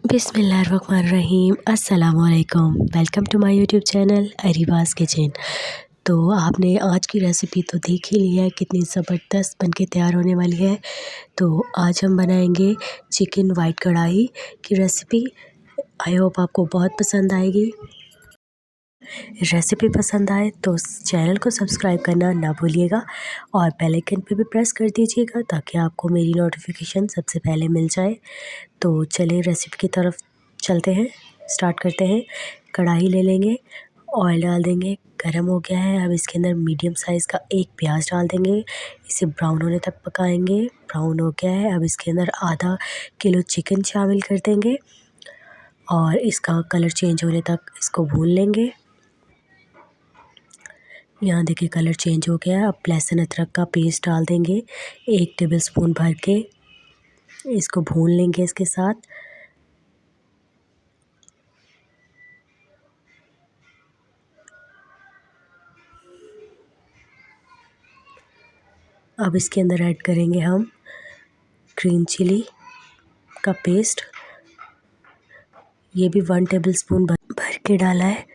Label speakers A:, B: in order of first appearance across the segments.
A: बिस्मिल्लाहिर्रहमानिर्रहीम अस्सलामुअलैकुम। Welcome to my YouTube channel Areeba's kitchen. तो आपने आज की रेसिपी तो देख ही ली है, कितनी ज़बरदस्त बनके तैयार होने वाली है। तो आज हम बनाएंगे चिकन वाइट कढ़ाई की रेसिपी। आई होप आपको बहुत पसंद आएगी। रेसिपी पसंद आए तो चैनल को सब्सक्राइब करना ना भूलिएगा और बेल आइकन पे भी प्रेस कर दीजिएगा ताकि आपको मेरी नोटिफिकेशन सबसे पहले मिल जाए। तो चलिए रेसिपी की तरफ चलते हैं, स्टार्ट करते हैं। कढ़ाई ले लेंगे, ऑयल डाल देंगे, गरम हो गया है। अब इसके अंदर मीडियम साइज़ का एक प्याज डाल देंगे, इसे ब्राउन होने तक पकाएंगे। ब्राउन हो गया है, अब इसके अंदर आधा किलो चिकन शामिल कर देंगे और इसका कलर चेंज होने तक इसको भून लेंगे। यहाँ देखिए कलर चेंज हो गया है। अब लहसुन अदरक का पेस्ट डाल देंगे 1 टेबलस्पून भर के, इसको भून लेंगे इसके साथ। अब इसके अंदर ऐड करेंगे हम ग्रीन चिली का पेस्ट, ये भी 1 टेबलस्पून भर के डाला है।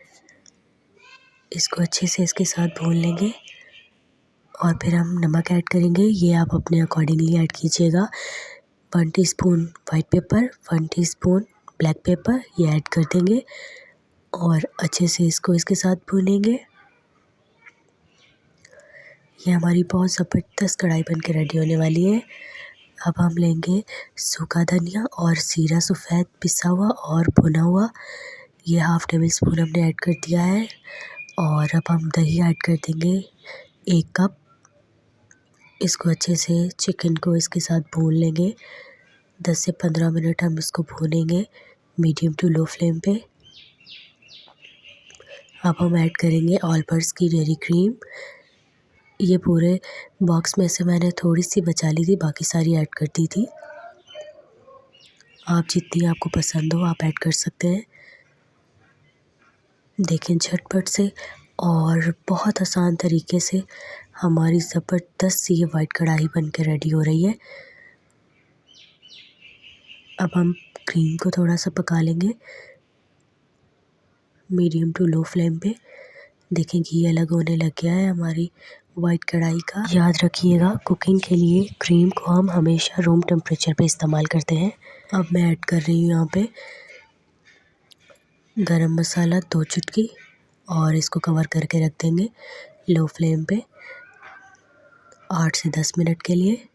A: इसको अच्छे से इसके साथ भून लेंगे और फिर हम नमक ऐड करेंगे, ये आप अपने अकॉर्डिंगली ऐड कीजिएगा। 1 teaspoon white paper, 1 teaspoon black pepper ये ऐड कर देंगे और अच्छे से इसको इसके साथ भूनेंगे। ये हमारी बहुत ज़बरदस्त कढ़ाई बन के रेडी होने वाली है। अब हम लेंगे सूखा धनिया और जीरा सफ़ेद पिसा हुआ और भुना हुआ, ये हाफ़ टेबल स्पून हमने ऐड कर दिया है। और अब हम दही ऐड कर देंगे 1 कप। इसको अच्छे से चिकन को इसके साथ भून लेंगे, 10 से 15 मिनट हम इसको भूनेंगे मीडियम टू लो फ्लेम पे। अब हम ऐड करेंगे ऑल पर्स की डेयरी क्रीम, ये पूरे बॉक्स में से मैंने थोड़ी सी बचा ली थी, बाकी सारी ऐड कर दी थी। आप जितनी आपको पसंद हो आप ऐड कर सकते हैं। देखें झटपट से और बहुत आसान तरीके से हमारी ज़बरदस्त सी ये वाइट कढ़ाई बन के रेडी हो रही है। अब हम क्रीम को थोड़ा सा पका लेंगे मीडियम टू लो फ्लेम पे। देखें घी अलग होने लग गया है हमारी वाइट कढ़ाई का। याद रखिएगा कुकिंग के लिए क्रीम को हम हमेशा रूम टेम्परेचर पे इस्तेमाल करते हैं। अब मैं ऐड कर रही हूँ यहाँ पे गरम मसाला 2 चुटकी और इसको कवर करके रख देंगे लो फ्लेम पे 8 से 10 मिनट के लिए।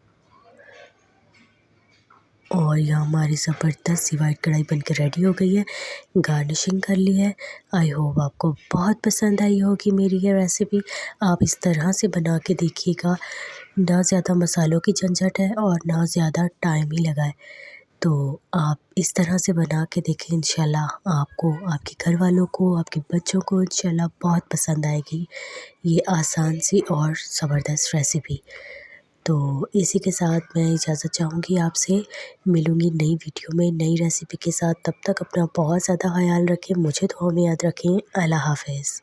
A: और यहाँ हमारी ज़बरदस्त सी वाइट कढ़ाई बनके रेडी हो गई है, गार्निशिंग कर ली है। आई होप आपको बहुत पसंद आई होगी मेरी ये रेसिपी। आप इस तरह से बना के देखिएगा, ना ज़्यादा मसालों की झंझट है और ना ज़्यादा टाइम ही लगा है। तो आप इस तरह से बना के देखें, इंशाल्लाह आपको, आपके घर वालों को, आपके बच्चों को इंशाल्लाह बहुत पसंद आएगी ये आसान सी और ज़बरदस्त रेसिपी। तो इसी के साथ मैं इजाज़त चाहूँगी आपसे, मिलूँगी नई वीडियो में नई रेसिपी के साथ। तब तक अपना बहुत ज़्यादा ख़याल रखें, मुझे दुआ में याद रखें। अल्लाह हाफ़िज़।